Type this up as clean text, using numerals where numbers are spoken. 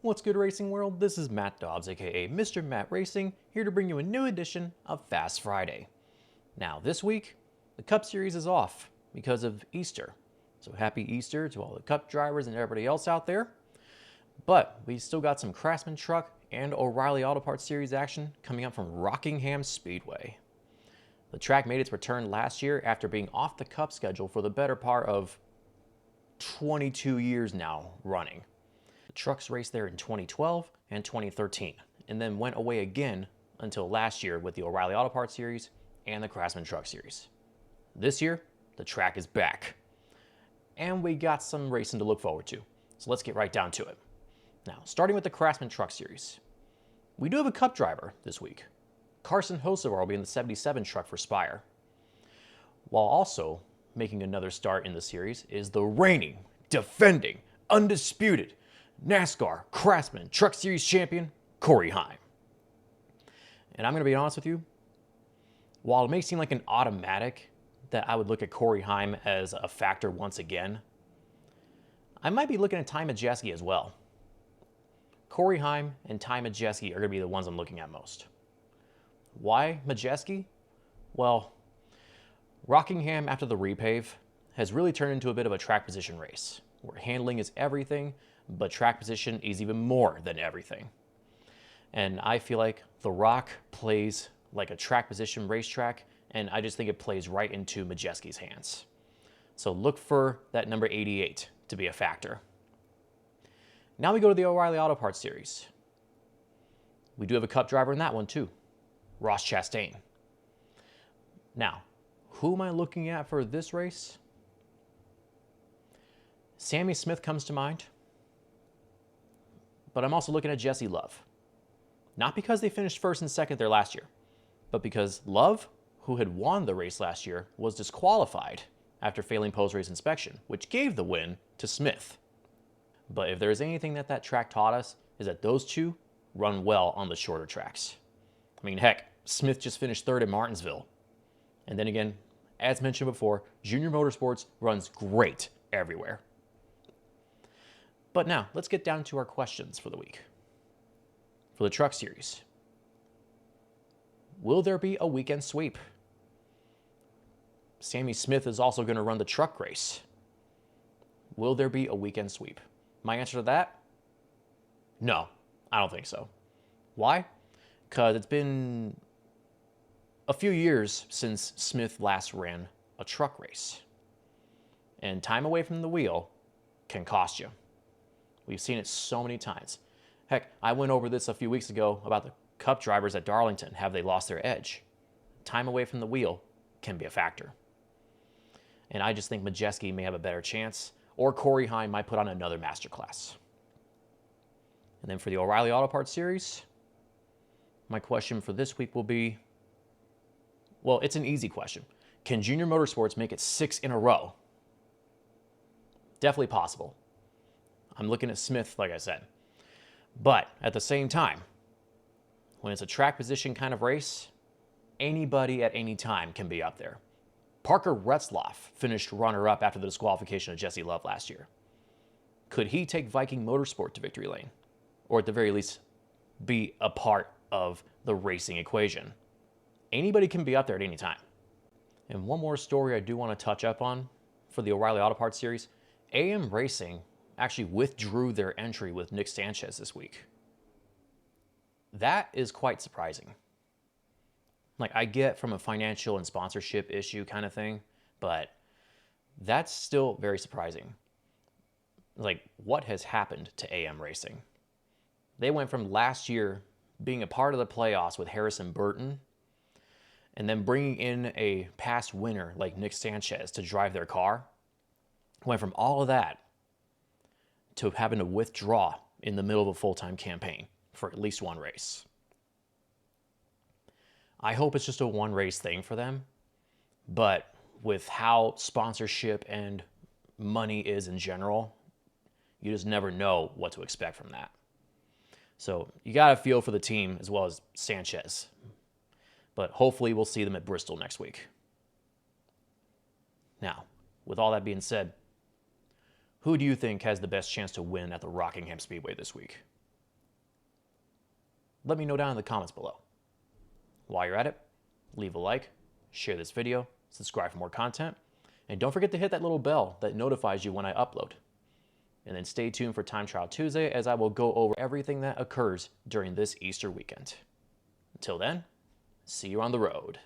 What's good, racing world? This is Matt Dobbs, aka Mr. Matt Racing, here to bring you a new edition of Fast Friday. Now, this week, the Cup Series is off because of Easter. So happy Easter to all the Cup drivers and everybody else out there. But we still got some Craftsman truck and O'Reilly Auto Parts Series action coming up from Rockingham Speedway. The track made its return last year after being off the Cup schedule for the better part of 22 years now running. The trucks raced there in 2012 and 2013, and then went away again until last year with the O'Reilly Auto Parts Series and the Craftsman Truck Series. This year, the track is back, and we got some racing to look forward to, so let's get right down to it. Now, starting with the Craftsman Truck Series, we do have a Cup driver this week. Carson Hocevar will be in the 77 truck for Spire. While also making another start in the series is the reigning, defending, undisputed NASCAR Craftsman Truck Series champion, Corey Heim. And I'm going to be honest with you, while it may seem like an automatic that I would look at Corey Heim as a factor once again, I might be looking at Ty Majeski as well. Corey Heim and Ty Majeski are going to be the ones I'm looking at most. Why Majeski? Well, Rockingham after the repave has really turned into a bit of a track position race, where handling is everything, but track position is even more than everything. And I feel like the Rock plays like a track position racetrack, and I just think it plays right into Majeski's hands. So look for that number 88 to be a factor. Now we go to the O'Reilly Auto Parts Series. We do have a Cup driver in that one too, Ross Chastain. Now, who am I looking at for this race? Sammy Smith comes to mind, but I'm also looking at Jesse Love. Not because they finished first and second there last year, but because Love, who had won the race last year, was disqualified after failing post-race inspection, which gave the win to Smith. But if there's anything that track taught us, is that those two run well on the shorter tracks. I mean, heck, Smith just finished third at Martinsville. And then again, as mentioned before, Junior Motorsports runs great everywhere. But now, let's get down to our questions for the week. For the Truck Series, will there be a weekend sweep? Sammy Smith is also going to run the truck race. Will there be a weekend sweep? My answer to that? No, I don't think so. Why? Because it's been a few years since Smith last ran a truck race. And time away from the wheel can cost you. We've seen it so many times. Heck, I went over this a few weeks ago about the Cup drivers at Darlington. Have they lost their edge? Time away from the wheel can be a factor. And I just think Majeski may have a better chance, or Corey Heim might put on another masterclass. And then for the O'Reilly Auto Parts Series, my question for this week will be, well, it's an easy question. Can Junior Motorsports make it 6 in a row? Definitely possible. I'm looking at Smith, like I said. But at the same time, when it's a track position kind of race, anybody at any time can be up there. Parker Retzlaff finished runner-up after the disqualification of Jesse Love last year. Could he take Viking Motorsport to victory lane? Or at the very least, be a part of the racing equation? Anybody can be up there at any time. And one more story I do want to touch up on for the O'Reilly Auto Parts Series. AM Racing actually withdrew their entry with Nick Sanchez this week. That is quite surprising. Like, I get from a financial and sponsorship issue kind of thing, but that's still very surprising. Like, what has happened to AM Racing? They went from last year being a part of the playoffs with Harrison Burton, and then bringing in a past winner like Nick Sanchez to drive their car. Went from all of that to having to withdraw in the middle of a full-time campaign for at least one race. I hope it's just a one-race thing for them, but with how sponsorship and money is in general, you just never know what to expect from that. So you got to feel for the team as well as Sanchez. But hopefully we'll see them at Bristol next week. Now, with all that being said, who do you think has the best chance to win at the Rockingham Speedway this week? let me know down in the comments below. While you're at it, leave a like, share this video, subscribe for more content, and don't forget to hit that little bell that notifies you when I upload. And then stay tuned for Time Trial Tuesday as I will go over everything that occurs during this Easter weekend. Until then, see you on the road.